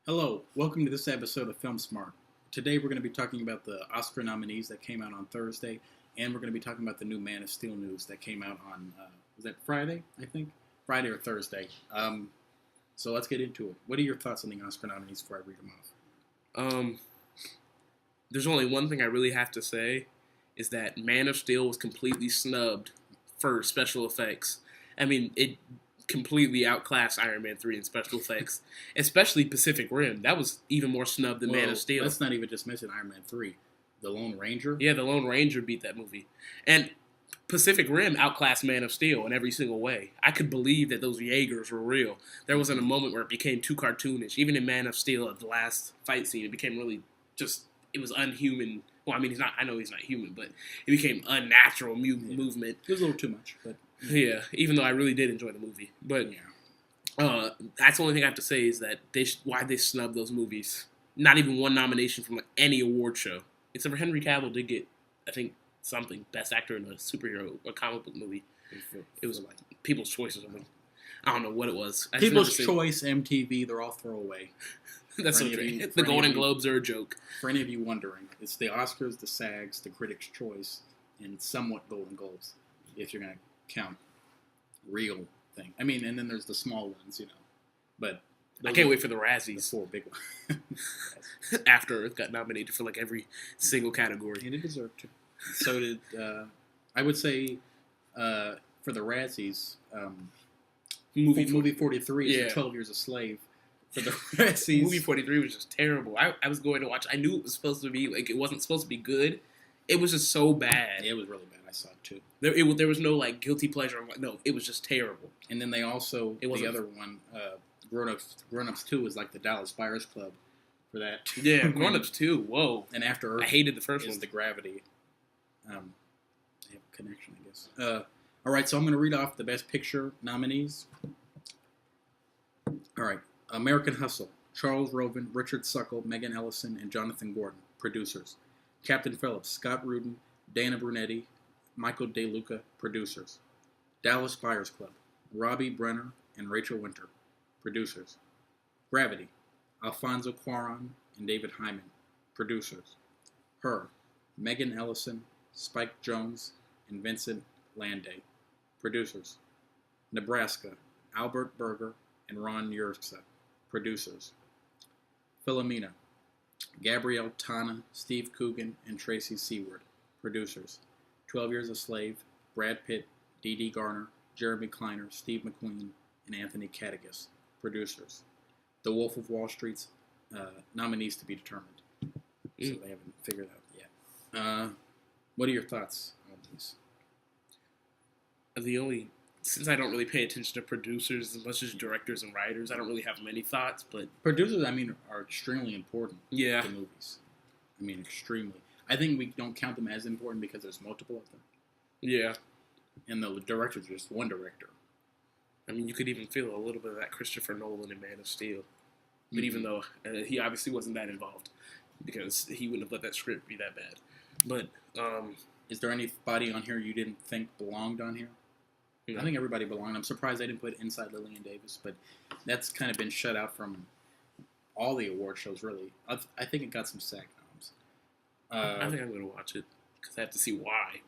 Hello, welcome to this episode of Film Smart. Today we're going to be talking about the Oscar nominees that came out on Thursday, and we're going to be talking about the new Man of Steel news that came out on, was that Friday, I think? Friday or Thursday. So let's get into it. What are your thoughts on the Oscar nominees before I read them off? There's only one thing I really have to say, is that Man of Steel was completely snubbed for special effects. I mean, it completely outclassed Iron Man 3 in special effects, especially Pacific Rim. That was even more snubbed than Man of Steel. Let's not even just mention Iron Man 3. The Lone Ranger? Yeah, The Lone Ranger beat that movie. And Pacific Rim outclassed Man of Steel in every single way. I could believe that those Jaegers were real. There wasn't a moment where it became too cartoonish. Even in Man of Steel, at the last fight scene, it became really just, it was unhuman. Well, I mean, I know he's not human, but it became unnatural movement. It was a little too much, but... Yeah, even though I really did enjoy the movie. But that's the only thing I have to say is that why they snubbed those movies. Not even one nomination from any award show. Except for Henry Cavill did get, I think, something. Best actor in a superhero or comic book movie. It was like People's Choice or something. I don't know what it was. People's Choice, MTV, they're all throwaway. That's so true. The Golden Globes are a joke. For any of you wondering, it's the Oscars, the SAGs, the Critics' Choice, and somewhat Golden Globes, if you're going to count real thing. I mean, and then there's the small ones, But I can't wait for the Razzies. The four big ones. After it got nominated for every single category. And it deserved to. So did, I would say, for the Razzies, movie 43 is 12 Years a Slave. For the Razzies. Movie 43 was just terrible. I was going to watch, I knew it was supposed to be, it wasn't supposed to be good. It was just so bad. It was really bad. I saw it too. There was no guilty pleasure. No, it was just terrible. And then they also the other one, Grown Ups 2 is like the Dallas Buyers Club for that. Yeah, Grown Ups 2. Whoa. And After Earth, I hated the first one. The Gravity. They have a connection, I guess. All right, so I'm going to read off the Best Picture nominees. All right, American Hustle: Charles Roven, Richard Suckle, Megan Ellison, and Jonathan Gordon. Producers: Captain Phillips, Scott Rudin, Dana Brunetti, Michael DeLuca. Producers: Dallas Buyers Club, Robbie Brenner and Rachel Winter. Producers: Gravity, Alfonso Cuarón and David Hyman. Producers: Her, Megan Ellison, Spike Jonze, and Vincent Landay. Producers: Nebraska, Albert Berger and Ron Yurza. Producers: Philomena, Gabrielle Tana, Steve Coogan, and Tracy Seward. Producers: 12 Years a Slave, Brad Pitt, Dee Garner, Jeremy Kleiner, Steve McQueen, and Anthony Cattigas. Producers: The Wolf of Wall Street's nominees to be determined. So they haven't figured out yet. What are your thoughts on these? Since I don't really pay attention to producers as much as directors and writers, I don't really have many thoughts. But producers, are extremely important to movies. Extremely. I think we don't count them as important because there's multiple of them. Yeah. And the director's just one director. You could even feel a little bit of that Christopher Nolan in Man of Steel. But even though he obviously wasn't that involved, because he wouldn't have let that script be that bad. But is there anybody on here you didn't think belonged on here? I think everybody belonged. I'm surprised they didn't put Inside Llewellyn Davis, but that's kind of been shut out from all the award shows, really. I think it got some SAG noms. I think I'm going to watch it, because I have to see why.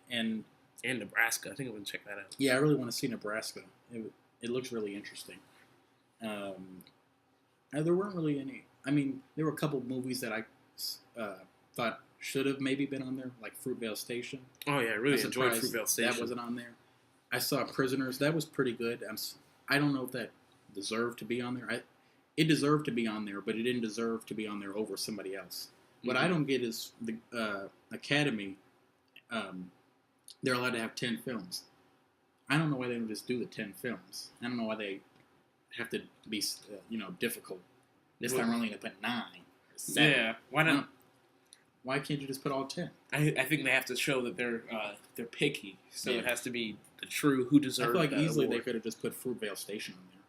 And Nebraska. I think I'm going to check that out. Yeah, I really want to see Nebraska. It looks really interesting. There weren't really any... there were a couple movies that I thought should have maybe been on there, like Fruitvale Station. Oh, yeah, I really enjoyed Fruitvale Station. That wasn't on there. I saw Prisoners. That was pretty good. I don't know if that deserved to be on there. It deserved to be on there, but it didn't deserve to be on there over somebody else. What I don't get is the Academy, they're allowed to have 10 films. I don't know why they don't just do the 10 films. I don't know why they have to be, difficult. This time we're only going to put 9 or 7. Yeah, why not? Why can't you just put all 10? I think they have to show that they're picky, so it has to be the true who deserves. I feel like easily award. They could have just put Fruitvale Station on there.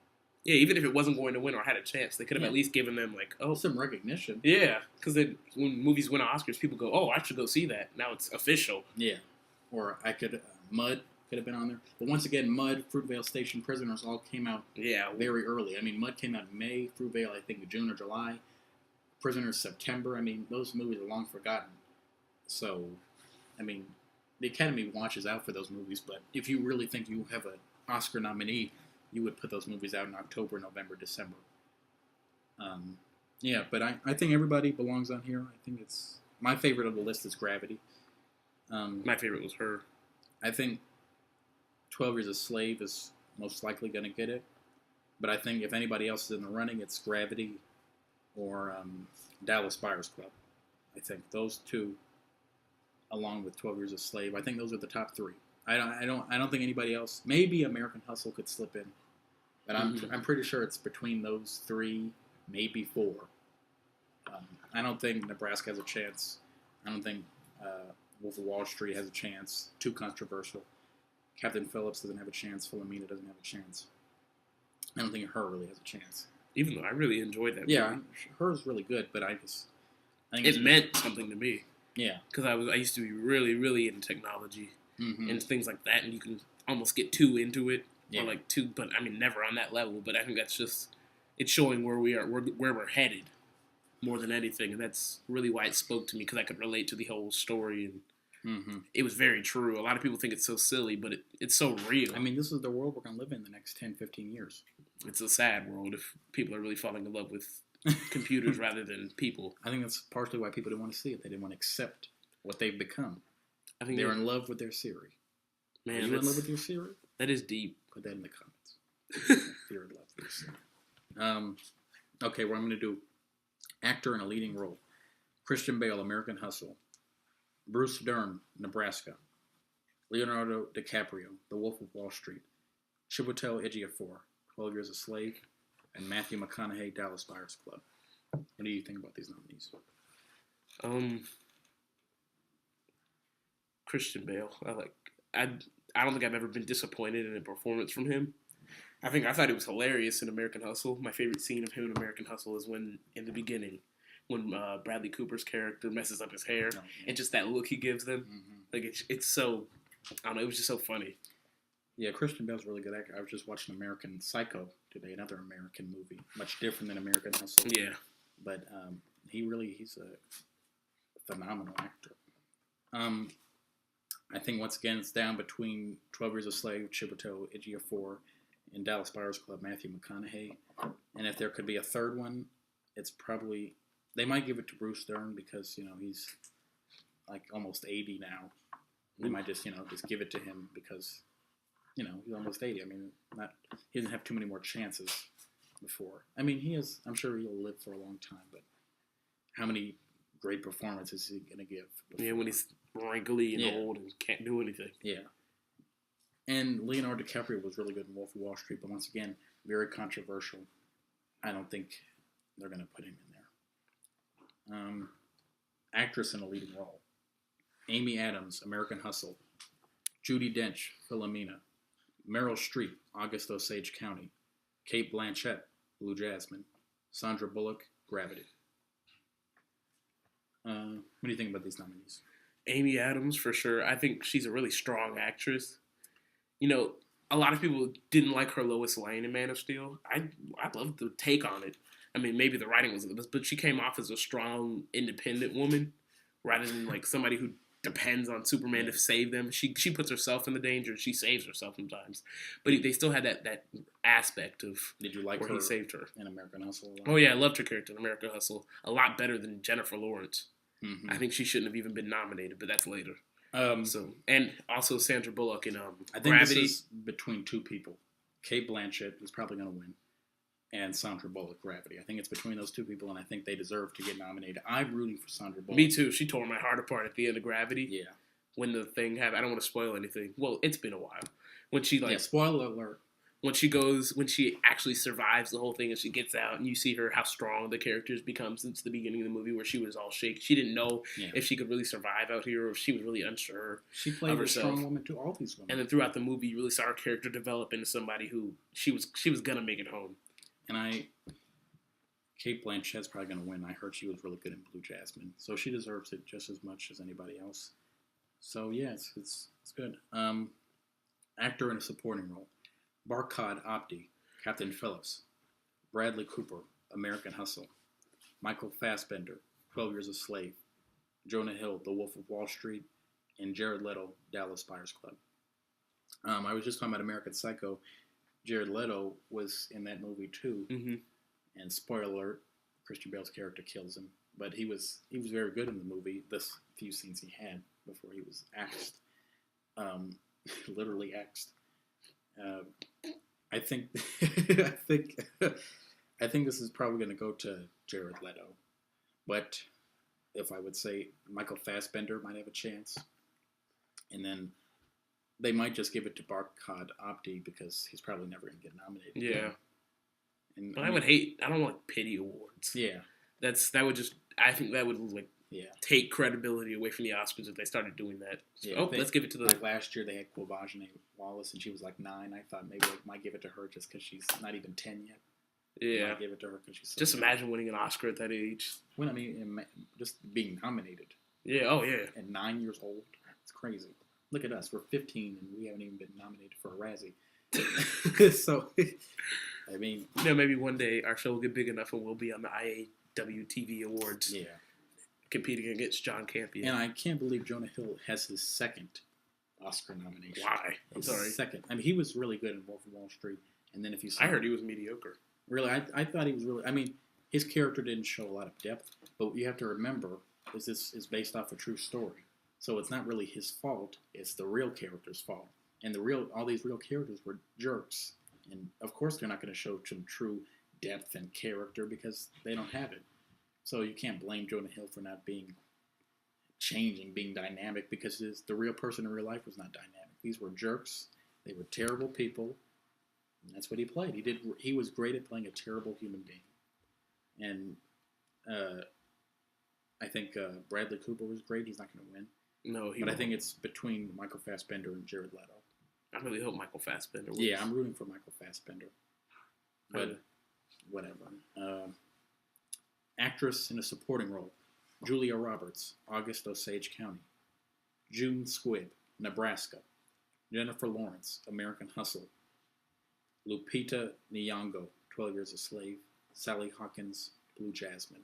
Yeah, even if it wasn't going to win or had a chance, they could have at least given them some recognition. Yeah, because when movies win Oscars, people go, "Oh, I should go see that." Now it's official. Yeah, or I could Mud could have been on there. But once again, Mud, Fruitvale Station, Prisoners all came out very early. I mean, Mud came out in May, Fruitvale I think June or July, Prisoners September. I mean, those movies are long forgotten. So, I mean, the Academy watches out for those movies. But if you really think you have an Oscar nominee, you would put those movies out in October, November, December. Yeah, but I think everybody belongs on here. I think it's my favorite of the list is Gravity. My favorite was Her. I think 12 Years a Slave is most likely going to get it. But I think if anybody else is in the running, it's Gravity or Dallas Buyers Club. I think those two, along with 12 Years a Slave, I think those are the top three. I don't think anybody else. Maybe American Hustle could slip in, but I'm pretty sure it's between those three, maybe four. I don't think Nebraska has a chance. I don't think Wolf of Wall Street has a chance. Too controversial. Captain Phillips doesn't have a chance. Philomena doesn't have a chance. I don't think Her really has a chance. Even though I really enjoyed that movie. Yeah, Her's really good, but I think it meant something to me. Yeah. Because I used to be really, really into technology and things like that, and you can almost get too into it. Yeah. Or but I mean, never on that level, but I think that's just, it's showing where we are, where we're headed more than anything, and that's really why it spoke to me, because I could relate to the whole story, and it was very true. A lot of people think it's so silly, but it's so real. I mean, this is the world we're going to live in the next 10, 15 years. It's a sad world if people are really falling in love with computers rather than people. I think that's partially why people didn't want to see it. They didn't want to accept what they've become. I think they're in love with their Siri. Man, are you in love with your Siri? That is deep. Put that in the comments. If you're in love with your Siri. Okay, what I'm going to do, actor in a leading role. Christian Bale, American Hustle. Bruce Dern, Nebraska. Leonardo DiCaprio, The Wolf of Wall Street. Chiwetel Ejiofor, 12 Years a Slave. And Matthew McConaughey, Dallas Buyers Club. What do you think about these nominees? Christian Bale. I don't think I've ever been disappointed in a performance from him. I thought it was hilarious in American Hustle. My favorite scene of him in American Hustle is when, in the beginning, when Bradley Cooper's character messes up his hair, and just that look he gives them. Like, it's so, I don't know, it was just so funny. Yeah, Christian Bale's a really good actor. I was just watching American Psycho today, another American movie, much different than American Hustle. Yeah. But he's a phenomenal actor. I think, once again, it's down between 12 Years a Slave, Chiwetel Ejiofor, and Dallas Buyers Club, Matthew McConaughey. And if there could be a third one, it's probably, they might give it to Bruce Dern because, he's like almost 80 now. They might just give it to him because, he's almost 80. I mean, he doesn't have too many more chances before. I mean, I'm sure he'll live for a long time, but how many great performances is he going to give before? Yeah, when he's wrinkly and old and can't do anything. Yeah. And Leonardo DiCaprio was really good in Wolf of Wall Street, but once again, very controversial. I don't think they're going to put him in there. Actress in a leading role. Amy Adams, American Hustle. Judi Dench, Philomena. Meryl Streep, August Osage County. Cate Blanchett, Blue Jasmine. Sandra Bullock, Gravity. What do you think about these nominees? Amy Adams, for sure. I think she's a really strong actress. A lot of people didn't like her Lois Lane in Man of Steel. I loved the take on it. I mean, maybe the writing wasn't the best, but she came off as a strong, independent woman rather than like somebody who depends on Superman to save them. She puts herself in the danger. She saves herself sometimes, but they still had that aspect of. Did you like where he saved her in American Hustle? Oh yeah, I loved her character in American Hustle a lot better than Jennifer Lawrence. I think she shouldn't have even been nominated, but that's later. And also Sandra Bullock in I think Gravity. This is between two people. Cate Blanchett, who's probably going to win, and Sandra Bullock, Gravity. I think it's between those two people, and I think they deserve to get nominated. I'm rooting for Sandra Bullock. Me too. She tore my heart apart at the end of Gravity. Yeah. When the thing happened. I don't want to spoil anything. Well, it's been a while. When she spoiler alert. When she actually survives the whole thing and she gets out and you see how strong the character's become since the beginning of the movie where she was all shaky. She didn't know if she could really survive out here or if she was really unsure. She played a strong woman to all these women. And then throughout the movie, you really saw her character develop into somebody who she was going to make it home. And Cate Blanchett's probably going to win. I heard she was really good in Blue Jasmine. So she deserves it just as much as anybody else. So yeah, it's good. Actor in a supporting role: Barkhad Abdi, Captain Phillips; Bradley Cooper, American Hustle; Michael Fassbender, 12 Years a Slave; Jonah Hill, The Wolf of Wall Street; and Jared Leto, Dallas Buyers Club. I was just talking about American Psycho. Jared Leto was in that movie too, and spoiler alert: Christian Bale's character kills him. But he was very good in the movie. This few scenes he had before he was axed, literally axed. I think I think this is probably going to go to Jared Leto, but if I would say Michael Fassbender might have a chance, and then they might just give it to Barkhad Abdi because he's probably never going to get nominated. Yeah. And, but I don't want pity awards. Yeah. I think that would take credibility away from the Oscars if they started doing that. So, let's give it to the... Like last year they had Quavajane Wallace and she was like 9. I thought maybe they might give it to her just because she's not even 10 yet. Yeah. They might give it to her because she's so just imagine winning an Oscar at that age. Well, I mean, just being nominated. Yeah, oh yeah. At 9 years old. It's crazy. Look at us. We're 15 and we haven't even been nominated for a Razzie. So, I mean... maybe one day our show will get big enough and we'll be on the IAW TV Awards. Yeah. Competing against John Campion. And I can't believe Jonah Hill has his second Oscar nomination. Why? I'm sorry. Second. I mean, he was really good in Wolf of Wall Street. And then if you I heard he was mediocre. Really? I thought he was really... I mean, his character didn't show a lot of depth. But what you have to remember is this is based off a true story. So it's not really his fault. It's the real character's fault. And all these real characters were jerks. And of course they're not going to show some true depth and character because they don't have it. So you can't blame Jonah Hill for not being dynamic because the real person in real life was not dynamic. These were jerks. They were terrible people. And that's what he played. He was great at playing a terrible human being. And I think Bradley Cooper was great. He's not going to win. No, but I think it's between Michael Fassbender and Jared Leto. I really hope Michael Fassbender wins. Yeah, I'm rooting for Michael Fassbender. But whatever. Actress in a supporting role: Julia Roberts, August Osage County; June Squibb, Nebraska; Jennifer Lawrence, American Hustle; Lupita Nyong'o, 12 Years a Slave; Sally Hawkins, Blue Jasmine.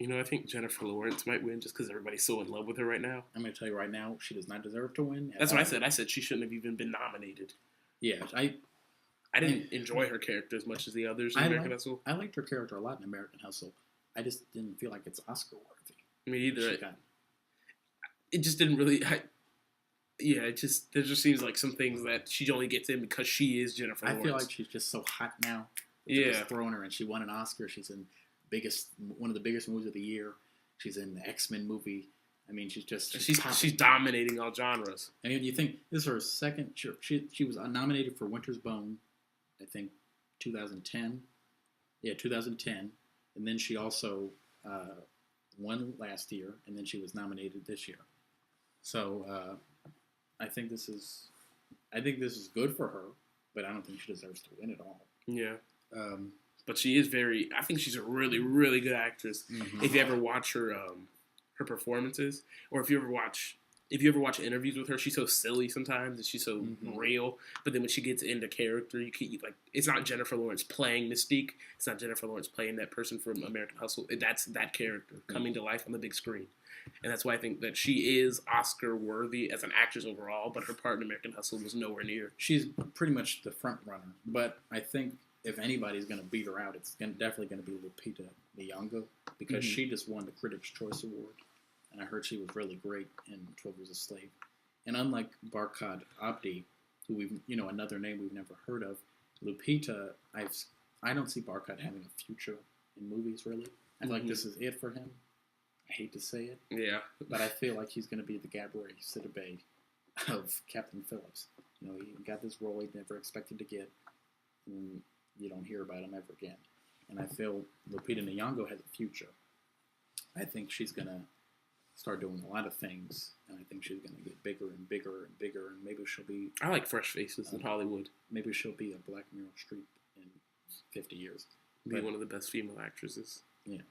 I think Jennifer Lawrence might win just because everybody's so in love with her right now. I'm going to tell you right now, she does not deserve to win. That's what I said. I said she shouldn't have even been nominated. Yeah, I didn't enjoy her character as much as the others in American Hustle. I liked her character a lot in American Hustle. I just didn't feel like it's Oscar worthy. Me either. It just didn't really. There just seems like some things that she only gets in because she is Jennifer Lawrence. I feel like she's just so hot now. Yeah, just throwing her, and she won an Oscar. She's in one of the biggest movies of the year. She's in the X-Men movie. I mean, she's dominating all genres. I mean, you think this is her second? She was nominated for Winter's Bone, I think, 2010. Yeah, 2010, and then she also won last year, and then she was nominated this year. So I think this is good for her, but I don't think she deserves to win at all. Yeah. But she is I think she's a really, really good actress. Mm-hmm. If you ever watch her performances, or if you ever watch interviews with her, she's so silly sometimes, and she's so real. But then when she gets into character, it's not Jennifer Lawrence playing Mystique. It's not Jennifer Lawrence playing that person from American Hustle. That's that character coming to life on the big screen. And that's why I think that she is Oscar worthy as an actress overall, but her part in American Hustle was nowhere near. She's pretty much the front runner, but I think if anybody's going to beat her out, it's definitely going to be Lupita Nyong'o because she just won the Critics' Choice Award, and I heard she was really great in 12 Years a Slave. And unlike Barkhad Abdi, who another name we've never heard of, Lupita, I don't see Barkhad having a future in movies really. I feel like this is it for him. I hate to say it, yeah, but I feel like he's going to be the Gabriel Sidibe of Captain Phillips. He got this role he never expected to get, and you don't hear about him ever again. And I feel Lupita Nyong'o has a future. I think she's going to start doing a lot of things, and I think she's going to get bigger and bigger and bigger, and maybe she'll be... I like fresh faces in Hollywood. Maybe she'll be a Black Meryl Streep in 50 years. Be one of the best female actresses. Yeah.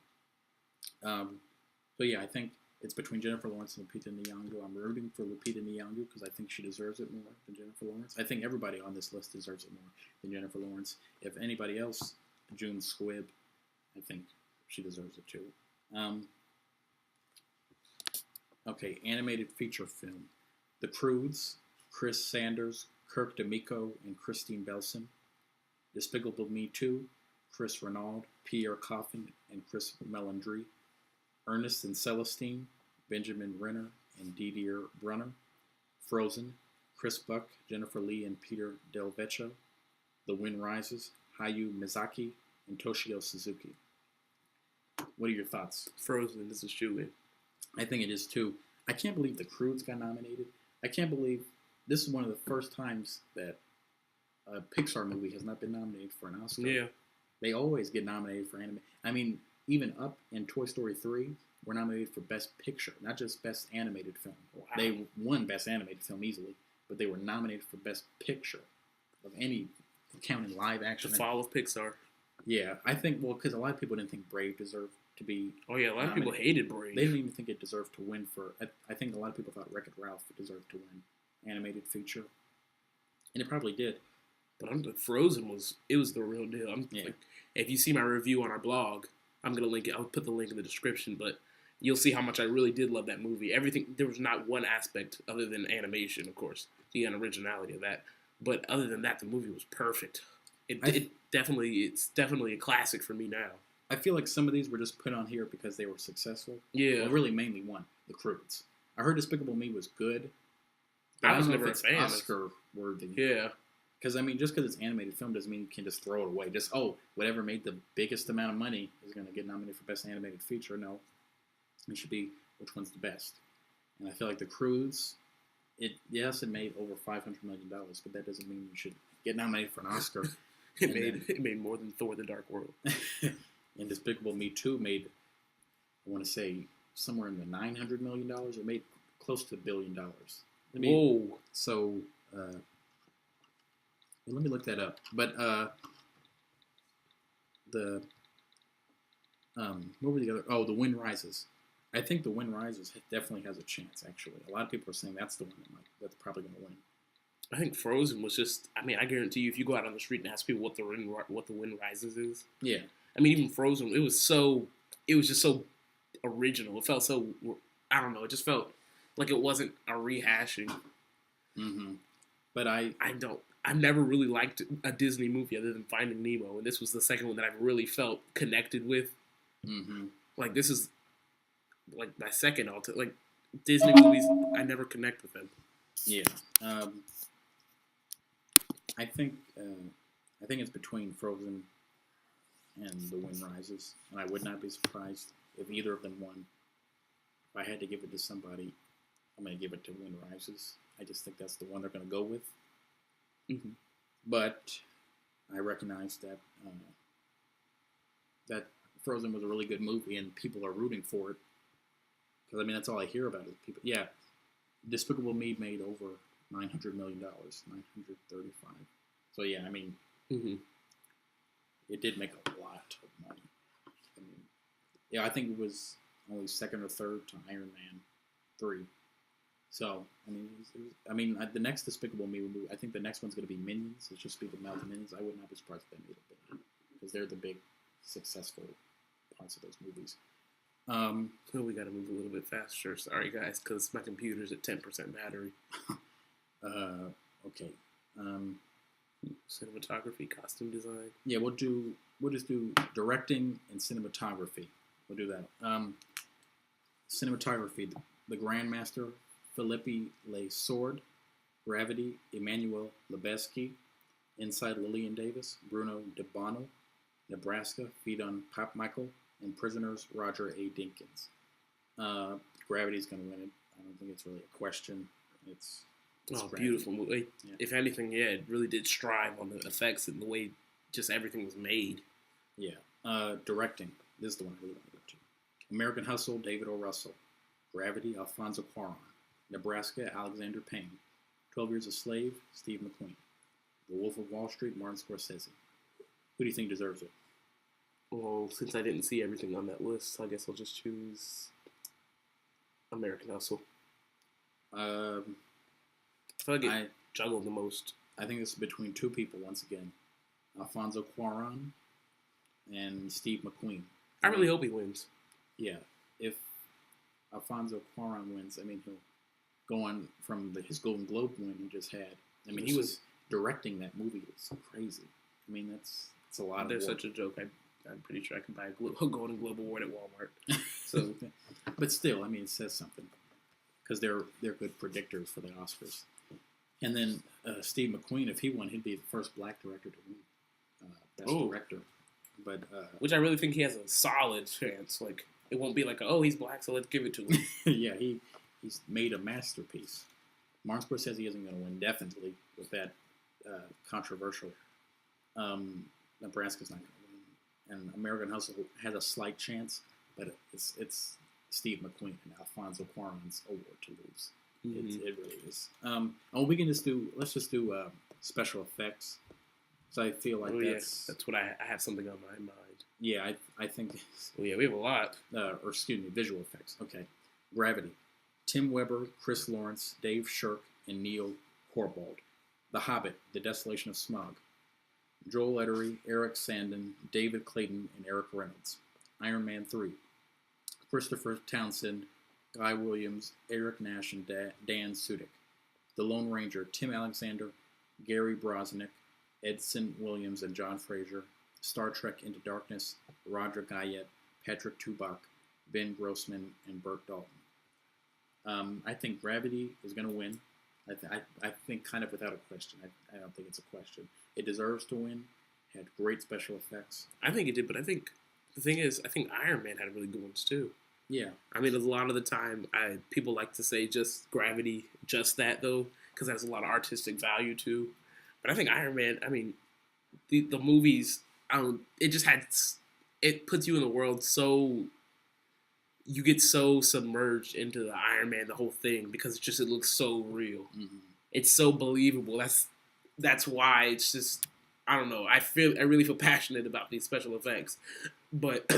So yeah, I think It's between Jennifer Lawrence and Lupita Nyong'o. I'm rooting for Lupita Nyong'o because I think she deserves it more than Jennifer Lawrence. I think everybody on this list deserves it more than Jennifer Lawrence. If anybody else, June Squibb, I think she deserves it too. Okay, animated feature film. The Croods, Chris Sanders, Kirk D'Amico, and Christine Belson. Despicable Me 2, Chris Renaud, Pierre Coffin, and Chris Melandry. Ernest and Celestine, Benjamin Renner, and Didier Brunner. Frozen, Chris Buck, Jennifer Lee, and Peter Del Vecchio. The Wind Rises, Hayao Miyazaki, and Toshio Suzuki. What are your thoughts? Frozen is a shoe-in. I think it is too. I can't believe The Croods got nominated. I can't believe this is one of the first times that a Pixar movie has not been nominated for an Oscar. Yeah. They always get nominated for anime. I mean, even Up and Toy Story 3 were nominated for Best Picture, not just Best Animated Film. Wow. They won Best Animated Film easily, but they were nominated for Best Picture of any counting live action. The fall of Pixar. Yeah, I think, well, because a lot of people didn't think Brave deserved to be. Oh, yeah, a lot of people hated Brave. They didn't even think it deserved to win for. I think a lot of people thought Wreck-It Ralph deserved to win animated feature, and it probably did. But Frozen was the real deal. Like, if you see my review on our blog, I'm gonna link it. I'll put the link in the description, but you'll see how much I really did love that movie. Everything, there was not one aspect other than animation, of course, the unoriginality of that. But other than that, the movie was perfect. It's definitely a classic for me now. I feel like some of these were just put on here because they were successful. Yeah. Well, really, mainly one, The Croods. I heard Despicable Me was good. But I was never a fan. Oscar worthy. Yeah. Because, I mean, just because it's animated film doesn't mean you can just throw it away. Just, whatever made the biggest amount of money is going to get nominated for Best Animated Feature. No. It should be which one's the best. And I feel like The Croods, it made over $500 million, but that doesn't mean you should get nominated for an Oscar. It made more than Thor: The Dark World. And Despicable Me 2 made, I want to say, somewhere in the $900 million. It made close to $1 billion. Whoa. So, let me look that up. But what were the other? Oh, The Wind Rises. I think The Wind Rises definitely has a chance. Actually, a lot of people are saying that's the one that's probably going to win. I think Frozen was just. I mean, I guarantee you, if you go out on the street and ask people what the Wind Rises is, yeah. I mean, even Frozen, it was just so original. It felt so. I don't know. It just felt like it wasn't a rehashing. Mm-hmm. But I've never really liked a Disney movie other than Finding Nemo, and this was the second one that I've really felt connected with. Mm-hmm. Like, this is like my second like Disney movies. I never connect with them. Yeah. I think it's between Frozen and The Wind Rises, and I would not be surprised if either of them won. If I had to give it to somebody, I'm going to give it to Wind Rises. I just think that's the one they're going to go with. Mm-hmm. But I recognize that that Frozen was a really good movie, and people are rooting for it. Because, I mean, that's all I hear about is people. Yeah, Despicable Me made over $900 million, 935. So, yeah, I mean, mm-hmm. It did make a lot of money. I mean, yeah, I think it was only second or third to Iron Man 3. So, I mean, the next Despicable Me movie, I think the next one's going to be Minions. It's just people mouth Minions. I would not be surprised if they made it big because they're the big, successful parts of those movies. We got to move a little bit faster. Sorry, guys, because my computer's at 10% battery. Okay. Cinematography, costume design. Yeah, we'll just do directing and cinematography. We'll do that. Cinematography, The Grandmaster, Philippe Le Sword, Gravity, Emmanuel Lubezki, Inside Lillian Davis, Bruno De Bono, Nebraska, Fedon Popmichael, and Prisoners, Roger A. Dinkins. Gravity's going to win it. I don't think it's really a question. It's beautiful movie. Yeah. If anything, yeah, it really did strive on the effects and the way just everything was made. Yeah. Directing. This is the one I really want to go to. American Hustle, David O. Russell. Gravity, Alfonso Cuarón. Nebraska, Alexander Payne. 12 Years a Slave, Steve McQueen. The Wolf of Wall Street, Martin Scorsese. Who do you think deserves it? Well, since I didn't see everything on that list, I guess I'll just choose American Hustle. Um, I feel like it juggled the most. I think it's between two people once again, Alfonso Cuarón and Steve McQueen. I really hope he wins. Yeah, if Alfonso Cuarón wins, I mean he'll go on from his Golden Globe win he just had. I mean he was directing that movie. It's crazy. I mean that's a lot. There's such a joke. I'm pretty sure I could buy a Golden Globe award at Walmart. So, but still, I mean it says something because they're good predictors for the Oscars. And then Steve McQueen, if he won, he'd be the first black director to win Best Director. But which I really think he has a solid chance. Like it won't be like, he's black, so let's give it to him. Yeah, he's made a masterpiece. Martin Scorsese isn't going to win definitely with that controversial. Nebraska's not going to win, and American Hustle has a slight chance, but it's Steve McQueen and Alfonso Cuarón's award to lose. Mm-hmm. It really is. We can let's just do special effects. So I feel like that's what I have something on my mind. Yeah, I think. Well, yeah, we have a lot. Visual effects. Okay, Gravity. Tim Weber, Chris Lawrence, Dave Shirk, and Neil Corbould. The Hobbit, The Desolation of Smaug. Joel Eddery, Eric Sandin, David Clayton, and Eric Reynolds. Iron Man 3. Christopher Townsend, Guy Williams, Eric Nash, and Dan Sudik. The Lone Ranger, Tim Alexander, Gary Brosnick, Edson Williams, and John Fraser. Star Trek Into Darkness, Roger Guyette, Patrick Tubach, Ben Grossman, and Burt Dalton. I think Gravity is going to win. I think kind of without a question. I don't think it's a question. It deserves to win. Had great special effects. I think it did, but I think the thing is, I think Iron Man had really good ones too. Yeah. I mean, a lot of the time, people like to say just Gravity, just that though, because it has a lot of artistic value too. But I think Iron Man, I mean, the movies, it puts you in the world so, you get so submerged into the Iron Man, the whole thing, because it looks so real. Mm-hmm. It's so believable. That's why it's just, I don't know. I really feel passionate about these special effects. But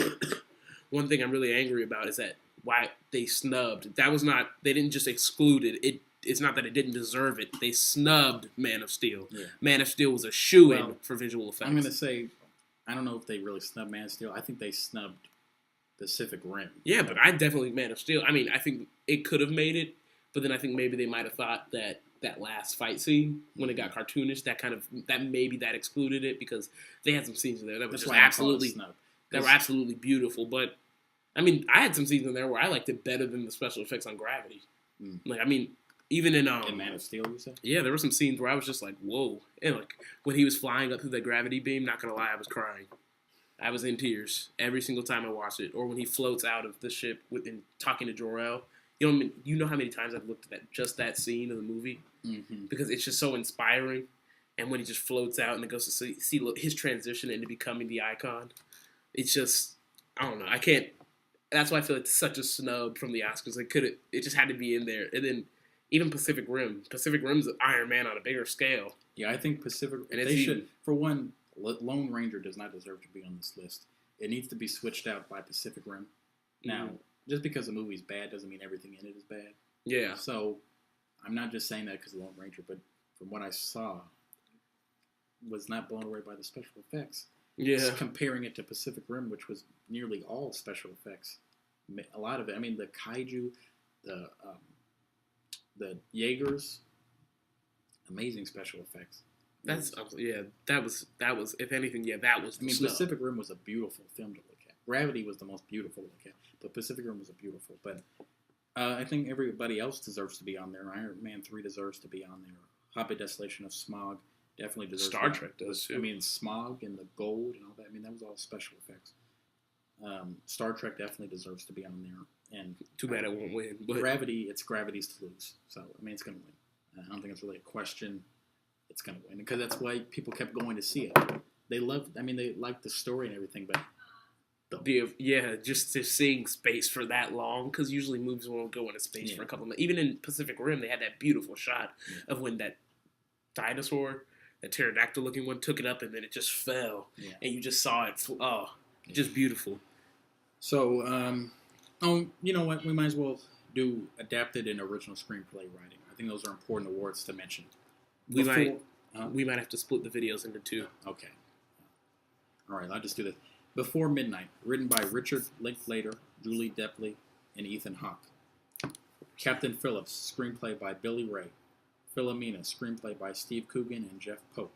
one thing I'm really angry about is that why they snubbed. They didn't just exclude it. It's not that it didn't deserve it. They snubbed Man of Steel. Yeah. Man of Steel was a shoo-in for visual effects. I'm going to say, I don't know if they really snubbed Man of Steel. I think they snubbed Pacific Rim. Yeah, but I definitely Man of Steel. I mean, I think it could have made it, but then I think maybe they might have thought that last fight scene when it got cartoonish, that excluded it because they had some scenes in there that were just absolutely beautiful. But I mean, I had some scenes in there where I liked it better than the special effects on Gravity. Mm. Like, I mean, even in Man of Steel, you said? Yeah, there were some scenes where I was just like, whoa. And like when he was flying up through that gravity beam, not gonna lie, I was crying. I was in tears every single time I watched it. Or when he floats out of the ship and talking to Jor-El. You know how many times I've looked at that scene of the movie? Mm-hmm. Because it's just so inspiring. And when he just floats out and it goes to see his transition into becoming the icon, it's just, I don't know. I can't. That's why I feel like it's such a snub from the Oscars. It just had to be in there. And then even Pacific Rim. Pacific Rim's Iron Man on a bigger scale. Yeah, I think Pacific. And they should. For one, Lone Ranger does not deserve to be on this list. It needs to be switched out by Pacific Rim. Now, just because a movie's bad doesn't mean everything in it is bad. Yeah. So, I'm not just saying that because of Lone Ranger, but from what I saw, was not blown away by the special effects. Yeah. Just comparing it to Pacific Rim, which was nearly all special effects. A lot of it. I mean, the kaiju, the Jaegers, amazing special effects. That was if anything, that was. I mean, Pacific Rim was a beautiful film to look at. Gravity was the most beautiful to look at, but Pacific Rim was beautiful. But I think everybody else deserves to be on there. Iron Man 3 deserves to be on there. Hobbit: Desolation of Smaug definitely deserves. Star Trek does too. I mean, Smaug and the gold and all that. I mean, that was all special effects. Star Trek definitely deserves to be on there. And too bad it won't win. But it's Gravity's to lose. So I mean, it's going to win. I don't think it's really a question. It's going to win because that's why people kept going to see it. They liked the story and everything, but just seeing space for that long, because usually movies won't go into space for a couple of minutes. Even in Pacific Rim, they had that beautiful shot of when that dinosaur, that pterodactyl-looking one, took it up and then it just fell, and you just saw it. Just beautiful. So, you know what? We might as well do adapted and original screenplay writing. I think those are important awards to mention. We might have to split the videos into two. Okay. All right, I'll just do this. Before Midnight, written by Richard Linklater, Julie Delpy, and Ethan Hawke. Captain Phillips, screenplay by Billy Ray. Philomena, screenplay by Steve Coogan and Jeff Pope.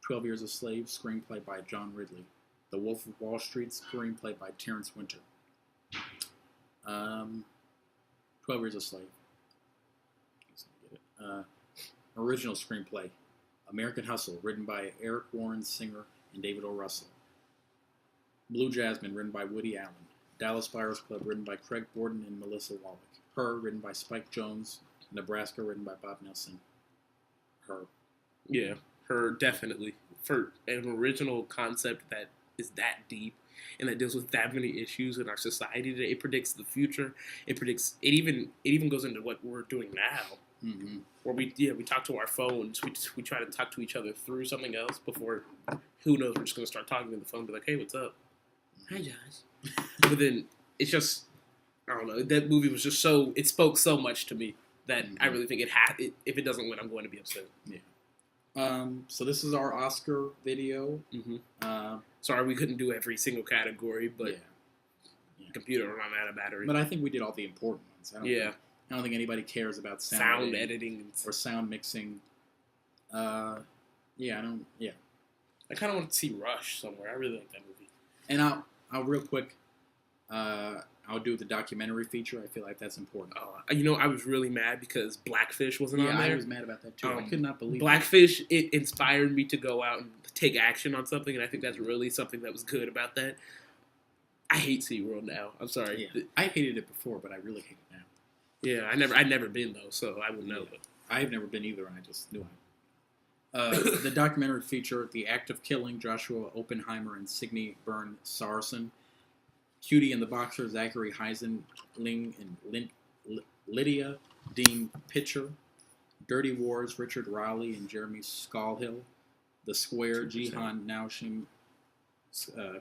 12 Years a Slave, screenplay by John Ridley. The Wolf of Wall Street, screenplay by Terrence Winter. 12 Years a Slave. Original screenplay, American Hustle, written by Eric Warren Singer and David O. Russell. Blue Jasmine, written by Woody Allen. Dallas Buyers Club, written by Craig Borden and Melissa Wallach. Her, written by Spike Jonze. Nebraska, written by Bob Nelson. Her. Yeah, Her, definitely. For an original concept that is that deep and that deals with that many issues in our society today, it predicts the future. It even goes into what we're doing now. Mm-hmm. Where we talk to our phones. We try to talk to each other through something else before, who knows, we're just going to start talking to the phone and be like, hey, what's up? Hi, Josh. But then it's just, I don't know, that movie was just so, it spoke so much to me that I really think if it doesn't win, I'm going to be upset. Yeah. So this is our Oscar video. Mm-hmm. Sorry we couldn't do every single category, but computer ran out of battery. But I think we did all the important ones. I don't think anybody cares about sound editing or sound mixing. I kind of want to see Rush somewhere. I really like that movie. And I'll real quick, I'll do the documentary feature. I feel like that's important. I was really mad because Blackfish wasn't on there. I was mad about that too. I could not believe Blackfish. It inspired me to go out and take action on something, and I think that's really something that was good about that. I hate SeaWorld now. I'm sorry. Yeah. I hated it before, but I really hate it now. Yeah, I'd never been though, so I wouldn't know. I've never been either, and I just knew the documentary feature The Act of Killing, Joshua Oppenheimer and Signe Byrne Sarson. Cutie and the Boxer, Zachary Heisenling and Lydia Dean Pitcher. Dirty Wars, Richard Rowley and Jeremy Scahill. The Square, Jihan Naushim,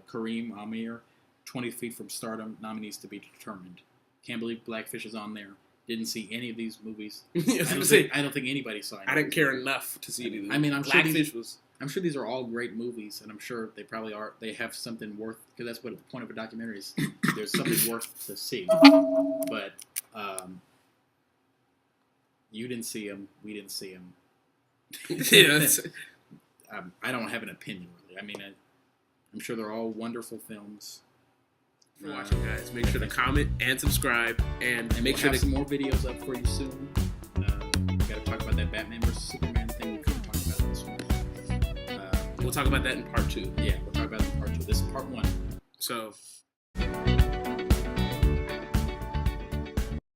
Kareem Amir. 20 Feet from Stardom, Nominees to be determined. Can't believe Blackfish is on there. Didn't see any of these movies. I don't think anybody saw it. I didn't care enough to see any of them. I mean, I'm Blackfish I'm sure these are all great movies, and I'm sure they probably are. They have something worth, because that's what the point of a documentary is. There's something worth to see. But you didn't see them. We didn't see them. I don't have an opinion, really. I mean, I'm sure they're all wonderful films. For watching, guys. Make sure to comment and subscribe, and make sure to have some more videos up for you soon. We got to talk about that Batman vs Superman thing. We couldn't talk about it this one. We'll talk about that in part 2. Yeah, we'll talk about it in part 2. This is part 1. So.